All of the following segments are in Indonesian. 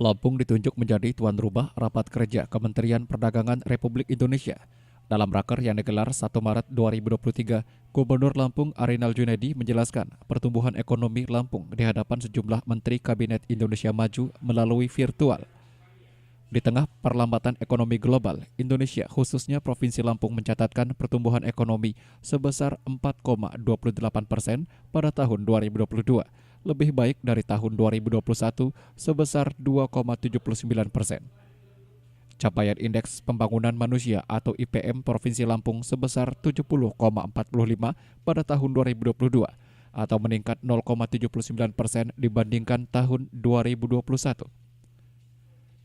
Lampung ditunjuk menjadi tuan rumah rapat kerja Kementerian Perdagangan Republik Indonesia. Dalam raker yang digelar 1 Maret 2023, Gubernur Lampung Arinal Junaidi menjelaskan pertumbuhan ekonomi Lampung di hadapan sejumlah Menteri Kabinet Indonesia Maju melalui virtual. Di tengah perlambatan ekonomi global, Indonesia khususnya Provinsi Lampung mencatatkan pertumbuhan ekonomi sebesar 4,28% pada tahun 2022, lebih baik dari tahun 2021 sebesar 2,79%. Capaian Indeks Pembangunan Manusia atau IPM Provinsi Lampung sebesar 70,45 pada tahun 2022 atau meningkat 0,79% dibandingkan tahun 2021.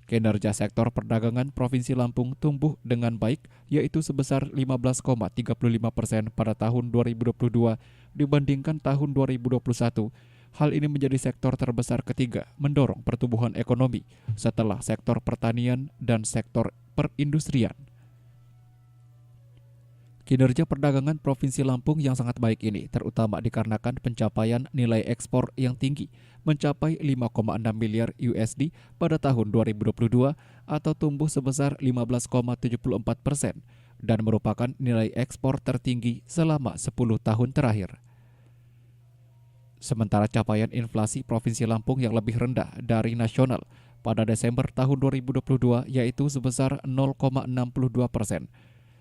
Kinerja sektor perdagangan Provinsi Lampung tumbuh dengan baik, yaitu sebesar 15,35% pada tahun 2022 dibandingkan tahun 2021. Hal ini menjadi sektor terbesar ketiga mendorong pertumbuhan ekonomi setelah sektor pertanian dan sektor perindustrian. Kinerja perdagangan Provinsi Lampung yang sangat baik ini terutama dikarenakan pencapaian nilai ekspor yang tinggi, mencapai 5,6 miliar USD pada tahun 2022 atau tumbuh sebesar 15,74% dan merupakan nilai ekspor tertinggi selama 10 tahun terakhir. Sementara capaian inflasi Provinsi Lampung yang lebih rendah dari nasional pada Desember tahun 2022 yaitu sebesar 0,62%.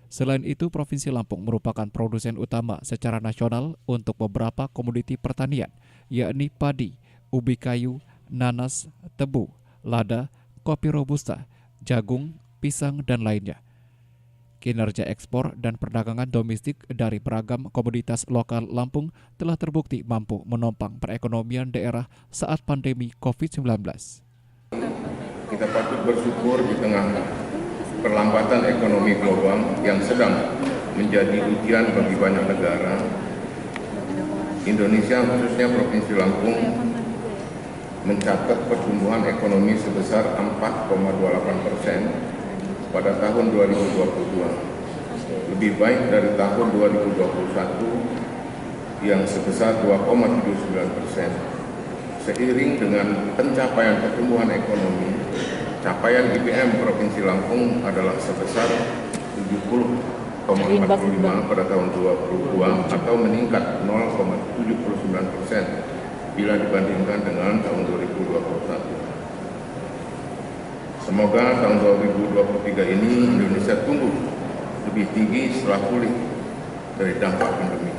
Selain itu, Provinsi Lampung merupakan produsen utama secara nasional untuk beberapa komoditi pertanian, yakni padi, ubi kayu, nanas, tebu, lada, kopi robusta, jagung, pisang, dan lainnya. Kinerja ekspor dan perdagangan domestik dari beragam komoditas lokal Lampung telah terbukti mampu menopang perekonomian daerah saat pandemi COVID-19. Kita patut bersyukur di tengah perlambatan ekonomi global yang sedang menjadi ujian bagi banyak negara. Indonesia, khususnya Provinsi Lampung, mencatat pertumbuhan ekonomi sebesar 4,28% pada tahun 2022, lebih baik dari tahun 2021 yang sebesar 2,79%. Seiring dengan pencapaian pertumbuhan ekonomi, capaian IPM Provinsi Lampung adalah sebesar 70,45 pada tahun 2022 atau meningkat 0,79% bila dibandingkan dengan tahun 2021. Semoga tahun 2023 ini Indonesia tumbuh lebih tinggi setelah pulih dari dampak pandemi.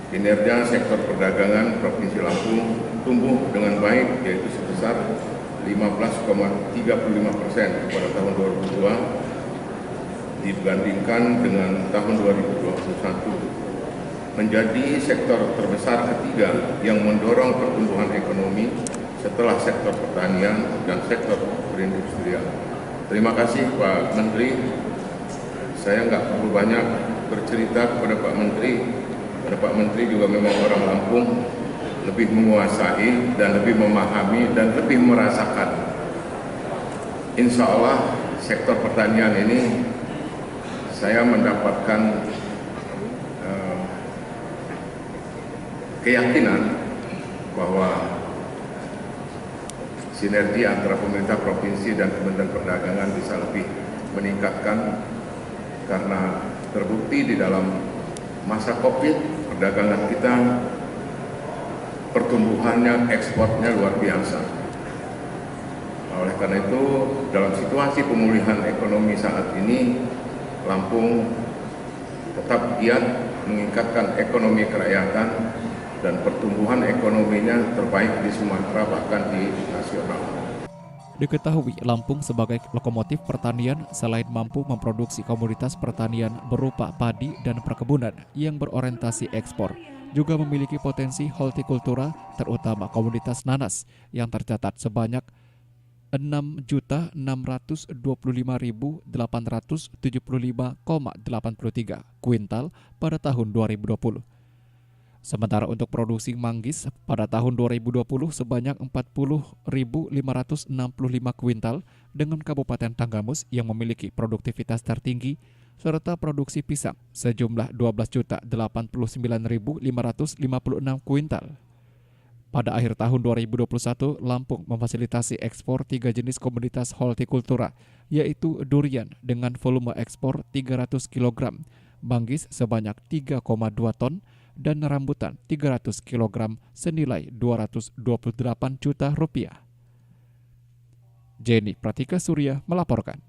Kinerja sektor perdagangan Provinsi Lampung tumbuh dengan baik, yaitu sebesar 15,35% pada tahun 2002 dibandingkan dengan tahun 2021, menjadi sektor terbesar ketiga yang mendorong pertumbuhan ekonomi setelah sektor pertanian dan sektor perindustrian. Terima kasih Pak Menteri. Saya nggak perlu banyak bercerita kepada Pak Menteri, karena Pak Menteri juga memang orang Lampung, lebih menguasai dan lebih memahami dan lebih merasakan. Insya Allah sektor pertanian ini saya mendapatkan keyakinan bahwa sinergi antara pemerintah provinsi dan Kementerian Perdagangan bisa lebih meningkatkan, karena terbukti di dalam masa COVID perdagangan kita pertumbuhannya, ekspornya luar biasa. Oleh karena itu, dalam situasi pemulihan ekonomi saat ini, Lampung tetap giat meningkatkan ekonomi kerakyatan dan pertumbuhan ekonominya terbaik di Sumatera bahkan di nasional. Diketahui Lampung sebagai lokomotif pertanian selain mampu memproduksi komoditas pertanian berupa padi dan perkebunan yang berorientasi ekspor, juga memiliki potensi hortikultura terutama komoditas nanas yang tercatat sebanyak 6.625.875,83 kuintal pada tahun 2020. Sementara untuk produksi manggis pada tahun 2020 sebanyak 40.565 kuintal dengan Kabupaten Tanggamus yang memiliki produktivitas tertinggi, serta produksi pisang sejumlah 12.089.556 kuintal. Pada akhir tahun 2021, Lampung memfasilitasi ekspor 3 jenis komoditas hortikultura, yaitu durian dengan volume ekspor 300 kg, manggis sebanyak 3,2 ton, dan rambutan 300 kg senilai 228 juta rupiah. Jenny Pratika Surya melaporkan.